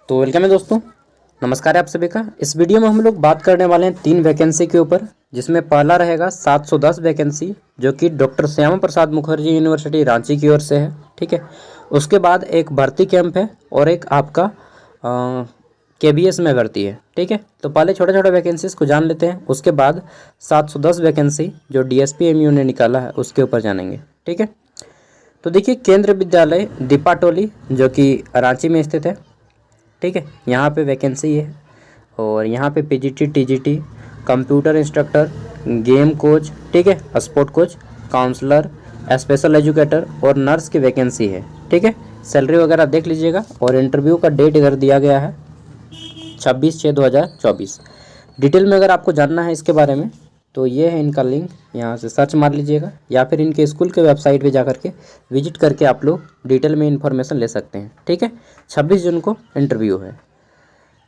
तो वेलकम है दोस्तों। नमस्कार है आप सभी का। इस वीडियो में हम लोग बात करने वाले हैं 3 वैकेंसी के ऊपर, जिसमें पहला रहेगा 710 वैकेंसी जो कि डॉक्टर श्यामा प्रसाद मुखर्जी यूनिवर्सिटी रांची की ओर से है। ठीक है। उसके बाद एक भर्ती कैंप है और एक आपका KBS में भर्ती है। ठीक है। तो पहले छोटे छोटे वैकेंसीज को जान लेते हैं, उसके बाद 710 वैकेंसी जो DSPMU ने निकाला है उसके ऊपर जानेंगे। ठीक है। तो देखिए, केंद्रीय विद्यालय दीपाटोली जो कि रांची में स्थित है। ठीक है। यहाँ पे वैकेंसी है और यहाँ पे PGT TGT computer instructor, game coach, ठीक है, sport coach, counsellor, special educator और नर्स की वैकेंसी है। ठीक है। सैलरी वगैरह देख लीजिएगा और इंटरव्यू का डेट इधर दिया गया है 26/6/2024। डिटेल में अगर आपको जानना है इसके बारे में तो ये है इनका लिंक, यहाँ से सर्च मार लीजिएगा या फिर इनके स्कूल के वेबसाइट पे जा करके विजिट करके आप लोग डिटेल में इन्फॉर्मेशन ले सकते हैं। ठीक है। 26 जून को इंटरव्यू है।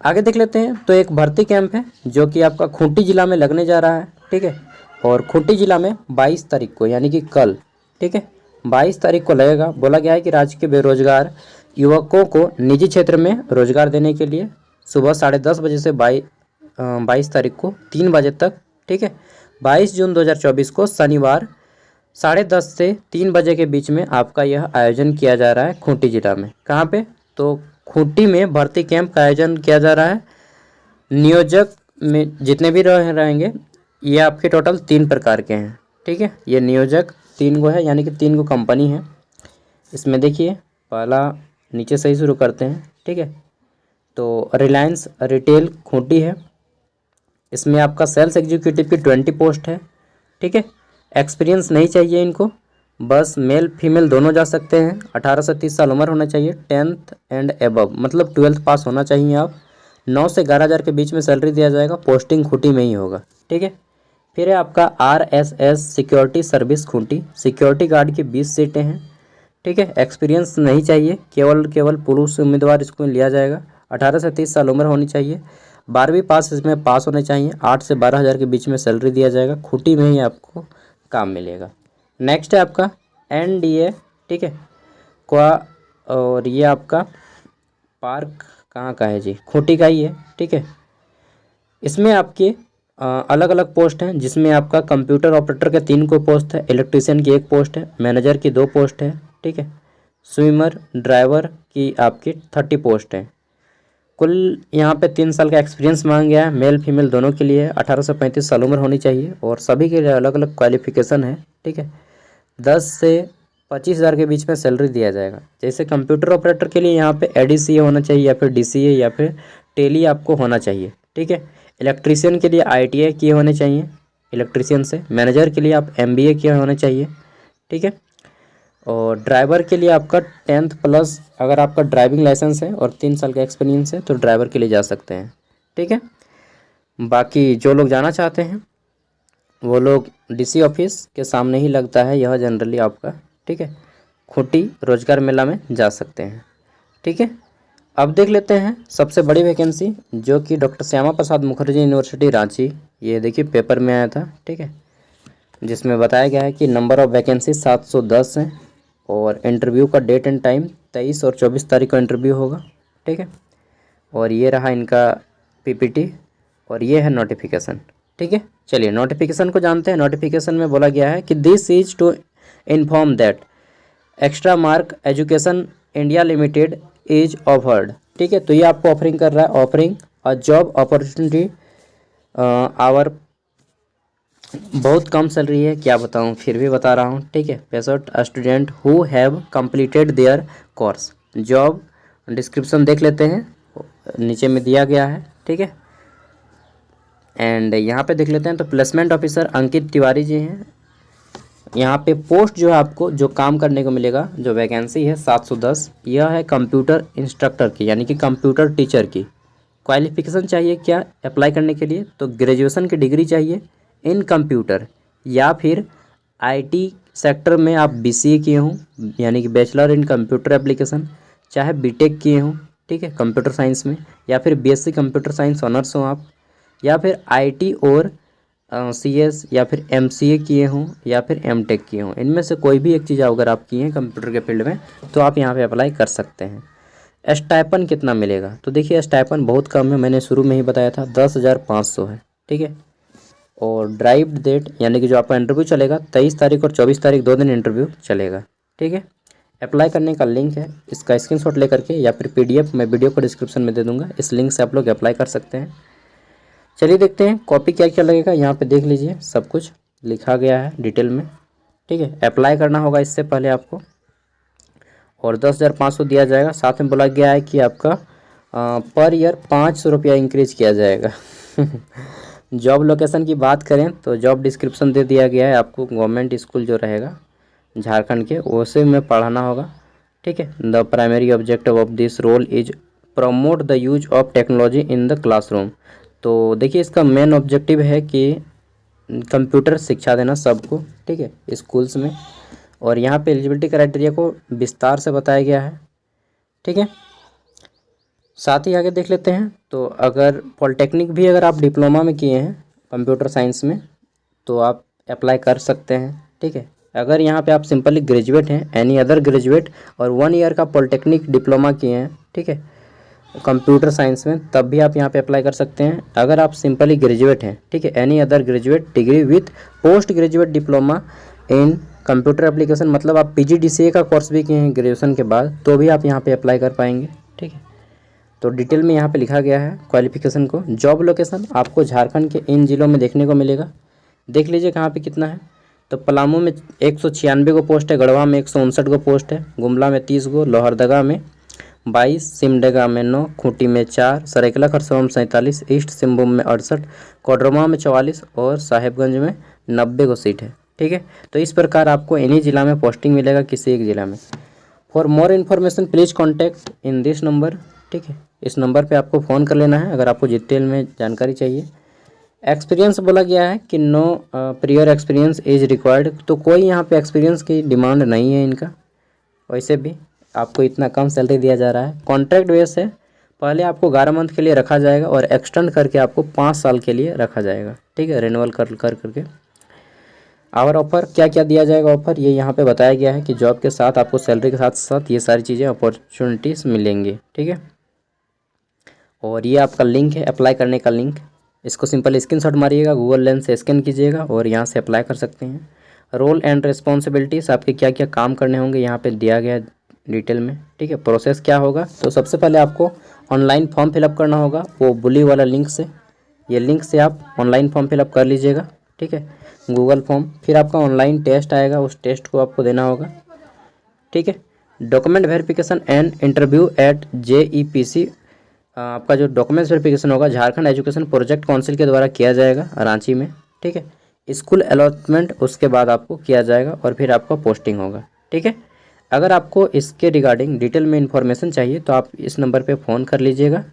आगे देख लेते हैं। तो एक भर्ती कैंप है जो कि आपका खूंटी जिला में लगने जा रहा है। ठीक है। और खूंटी जिला में 22 तारीख को यानी कि कल, ठीक है, 22 तारीख को लगेगा। बोला गया है कि राज्य के बेरोजगार युवकों को निजी क्षेत्र में रोजगार देने के लिए सुबह 10:30 बजे से 22 तारीख को 3 बजे तक, ठीक है, 22 जून 2024 को शनिवार 10:30 से 3 बजे के बीच में आपका यह आयोजन किया जा रहा है खूंटी जिला में। कहाँ पे? तो खूंटी में भर्ती कैंप का आयोजन किया जा रहा है। नियोजक में जितने भी रहेंगे ये आपके टोटल 3 प्रकार के हैं। ठीक है। ये नियोजक 3 गो है, यानी कि 3 गो कंपनी है। इसमें देखिए, पहला नीचे से ही शुरू करते हैं। ठीक है। तो रिलायंस रिटेल खूंटी है। इसमें आपका सेल्स एग्जीक्यूटिव की 20 पोस्ट है। ठीक है। एक्सपीरियंस नहीं चाहिए इनको, बस मेल फीमेल दोनों जा सकते हैं। 18 से 30 साल उम्र होना चाहिए। 10th एंड एबव मतलब 12th पास होना चाहिए आप। 9 से 11,000 के बीच में सैलरी दिया जाएगा। पोस्टिंग खूंटी में ही होगा। ठीक है। फिर है आपका RSS security service Khunti. Security guard की 20 सीटें हैं। ठीक है। एक्सपीरियंस नहीं चाहिए, केवल पुरुष उम्मीदवार इसको लिया जाएगा। 18 से 30 साल उम्र होनी चाहिए। 12वीं पास इसमें पास होने चाहिए। 8 से 12,000 के बीच में सैलरी दिया जाएगा। खूंटी में ही आपको काम मिलेगा। नेक्स्ट है आपका NDA, ठीक है, क्वा, और ये आपका पार्क कहाँ का है जी? खूंटी का ही है। ठीक है। इसमें आपके अलग अलग पोस्ट हैं, जिसमें आपका कंप्यूटर ऑपरेटर के 3 को पोस्ट है, इलेक्ट्रीशियन की 1 पोस्ट है, मैनेजर की 2 पोस्ट है। ठीक है। स्विमर ड्राइवर की आपकी 30 पोस्ट है। कुल यहाँ पे 3 साल का एक्सपीरियंस मांगा गया है। मेल फीमेल दोनों के लिए 18 से 35 साल उम्र होनी चाहिए और सभी के लिए अलग अलग क्वालिफिकेशन है। ठीक है। 10 से 25,000 के बीच में सैलरी दिया जाएगा। जैसे कंप्यूटर ऑपरेटर के लिए यहाँ पे ADCA होना चाहिए या फिर DCA या फिर टेली आपको होना चाहिए। ठीक है। इलेक्ट्रीशियन के लिए ITI किए होने चाहिए इलेक्ट्रीशियन से। मैनेजर के लिए आप MBA किए होने चाहिए। ठीक है। और ड्राइवर के लिए आपका 10th प्लस अगर आपका ड्राइविंग लाइसेंस है और 3 साल का एक्सपीरियंस है तो ड्राइवर के लिए जा सकते हैं। ठीक है। बाकी जो लोग जाना चाहते हैं वो लोग DC ऑफिस के सामने ही लगता है यह जनरली आपका। ठीक है। खूंटी रोजगार मेला में जा सकते हैं। ठीक है। अब देख लेते हैं सबसे बड़ी वैकेंसी जो कि डॉक्टर श्यामा प्रसाद मुखर्जी यूनिवर्सिटी रांची, ये देखिए पेपर में आया था। ठीक है। जिसमें बताया गया है कि नंबर ऑफ़ वैकेंसी 710 है और इंटरव्यू का डेट एंड टाइम 23 और 24 तारीख को इंटरव्यू होगा। ठीक है। और ये रहा इनका PPT और ये है नोटिफिकेशन। ठीक है। चलिए नोटिफिकेशन को जानते हैं। नोटिफिकेशन में बोला गया है कि this is to inform that extra mark education India limited is offered. ठीक है। तो ये आपको ऑफरिंग कर रहा है, offering a job opportunity our. बहुत कम सैलरी है, क्या बताऊं, फिर भी बता रहा हूं। ठीक है। 65 student who have completed there course. Job description देख लेते हैं, नीचे में दिया गया है। ठीक है। एंड यहाँ पे देख लेते हैं तो प्लेसमेंट ऑफिसर अंकित तिवारी जी हैं। यहाँ पे पोस्ट जो है आपको जो काम करने को मिलेगा, जो वैकेंसी है 710, यह है कंप्यूटर इंस्ट्रक्टर की यानी कि कंप्यूटर टीचर की। क्वालिफिकेशन चाहिए क्या अप्लाई करने के लिए? तो ग्रेजुएशन की डिग्री चाहिए इन कंप्यूटर या फिर IT सेक्टर में आप BCA किए हों यानी कि बैचलर इन कंप्यूटर एप्लीकेशन, चाहे BTech किए हों, ठीक है, कंप्यूटर साइंस में, या फिर BSc कंप्यूटर साइंस ऑनर्स हों आप, या फिर IT और CS या फिर MCA किए हों या फिर MTech किए हों। इनमें से कोई भी एक चीज़ अगर आप किए हैं कंप्यूटर के फील्ड में तो आप यहाँ पे अप्लाई कर सकते हैं। स्टाइपन कितना मिलेगा, तो देखिए स्टाइपन बहुत कम है, मैंने शुरू में ही बताया था 10,500 है, ठीक है। और ड्राइव डेट यानी कि जो आपका इंटरव्यू चलेगा 23 तारीख और 24 तारीख 2 दिन इंटरव्यू चलेगा, ठीक है। अप्लाई करने का लिंक है, इसका स्क्रीनशॉट लेकर के या फिर PDF मैं वीडियो को डिस्क्रिप्शन में दे दूंगा, इस लिंक से आप लोग अप्लाई कर सकते हैं। चलिए देखते हैं कॉपी क्या क्या लगेगा, यहाँ पे देख लीजिए सब कुछ लिखा गया है डिटेल में, ठीक है। अप्लाई करना होगा इससे पहले आपको, और 10,500 दिया जाएगा। साथ में बोला गया है कि आपका पर ईयर 500 रुपया इंक्रीज किया जाएगा। जॉब लोकेशन की बात करें तो जॉब डिस्क्रिप्शन दे दिया गया है आपको, गवर्नमेंट स्कूल जो रहेगा झारखंड के उसे में पढ़ाना होगा, ठीक है। The primary objective of this role is promote the use of technology in the classroom. तो देखिए इसका मेन ऑब्जेक्टिव है कि कंप्यूटर शिक्षा देना सबको, ठीक है, स्कूल्स में। और यहाँ पे एलिजिबिलिटी क्राइटेरिया को विस्तार से बताया गया है, ठीक है। साथ ही आगे देख लेते हैं, तो अगर पॉलिटेक्निक भी अगर आप डिप्लोमा में किए हैं कंप्यूटर साइंस में तो आप अप्लाई कर सकते हैं, ठीक है। अगर यहाँ पे आप सिंपली ग्रेजुएट हैं, एनी अदर ग्रेजुएट, और 1 ईयर का पॉलिटेक्निक डिप्लोमा किए हैं, ठीक है, कंप्यूटर साइंस में, तब भी आप यहाँ पे अप्लाई कर सकते हैं। अगर आप सिंपली ग्रेजुएट हैं, ठीक है, any other graduate degree with post graduate diploma in computer application, मतलब आप PGDCA का कोर्स भी किए हैं ग्रेजुएशन के बाद, तो भी आप यहाँ पे अप्लाई कर पाएंगे, ठीक है। तो डिटेल में यहाँ पे लिखा गया है क्वालिफिकेशन को। जॉब लोकेशन आपको झारखंड के इन जिलों में देखने को मिलेगा, देख लीजिए कहाँ पे कितना है। तो पलामू में 196 गो पोस्ट है, गढ़वा में 159 गो पोस्ट है, गुमला में 30 गो, लोहरदगा में 22, सिमडेगा में 9, खूंटी में 4, सरायकेला खरसावां में 47, ईस्ट सिंहभूम में 68, कोडरमा में 44 और साहेबगंज में 90 गो सीट है, ठीक है। तो इस प्रकार आपको इन्हीं जिला में पोस्टिंग मिलेगा, किसी एक जिला में। For more information please contact in this number, ठीक है। इस नंबर पे आपको फ़ोन कर लेना है अगर आपको डिटेल में जानकारी चाहिए। एक्सपीरियंस बोला गया है कि no prior experience is required, तो कोई यहाँ पे एक्सपीरियंस की डिमांड नहीं है इनका, वैसे भी आपको इतना कम सैलरी दिया जा रहा है। कॉन्ट्रैक्ट बेस है, पहले आपको 11 मंथ के लिए रखा जाएगा और एक्सटेंड करके आपको 5 साल के लिए रखा जाएगा, ठीक है, रिन्यूअल कर करके। और ऑफर क्या क्या दिया जाएगा, ऑफर ये यहाँ पे बताया गया है कि जॉब के साथ आपको सैलरी के साथ साथ ये सारी चीज़ें अपॉर्चुनिटीज़ मिलेंगी, ठीक है। और ये आपका लिंक है अप्लाई करने का लिंक, इसको सिंपल स्क्रीनशॉट मारिएगा, गूगल लेंस से स्कैन कीजिएगा और यहाँ से अप्लाई कर सकते हैं। रोल एंड रिस्पॉन्सिबिलिटीज़, आपके क्या क्या काम करने होंगे यहाँ पे दिया गया है डिटेल में, ठीक है। प्रोसेस क्या होगा, तो सबसे पहले आपको ऑनलाइन फॉर्म फिलअप करना होगा, वो बुली वाला लिंक से, ये लिंक से आप ऑनलाइन फॉर्म फिलअप कर लीजिएगा, ठीक है, गूगल फॉर्म। फिर आपका ऑनलाइन टेस्ट आएगा, उस टेस्ट को आपको देना होगा, ठीक है। Document verification and interview at JEPC, आपका जो डॉक्यूमेंट्स वेरिफिकेशन होगा झारखंड एजुकेशन प्रोजेक्ट काउंसिल के द्वारा किया जाएगा रांची में, ठीक है। स्कूल अलॉटमेंट उसके बाद आपको किया जाएगा और फिर आपका पोस्टिंग होगा, ठीक है। अगर आपको इसके रिगार्डिंग डिटेल में इंफॉर्मेशन चाहिए तो आप इस नंबर पे फ़ोन कर लीजिएगा।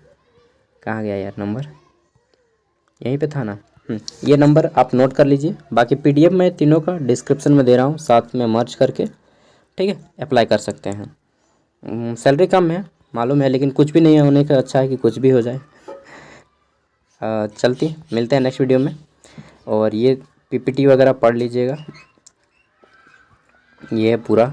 कहाँ गया यार नंबर, यहीं पे था ना, ये नंबर आप नोट कर लीजिए। बाकी PDF मैं तीनों का डिस्क्रिप्शन में दे रहा हूँ साथ में मर्ज करके, ठीक है, अप्लाई कर सकते हैं। सैलरी कम है मालूम है, लेकिन कुछ भी नहीं है होने का अच्छा है कि कुछ भी हो जाए। चलती मिलते हैं नेक्स्ट वीडियो में, और ये PPT वगैरह पढ़ लीजिएगा, ये है पूरा,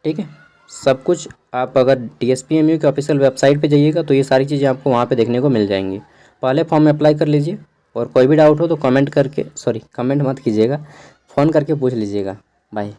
ठीक है, सब कुछ। आप अगर DSPMU के ऑफिशियल वेबसाइट पे जाइएगा तो ये सारी चीज़ें आपको वहाँ पे देखने को मिल जाएंगी। पहले फॉर्म में अप्लाई कर लीजिए, और कोई भी डाउट हो तो कमेंट मत कीजिएगा, फ़ोन करके पूछ लीजिएगा। बाय।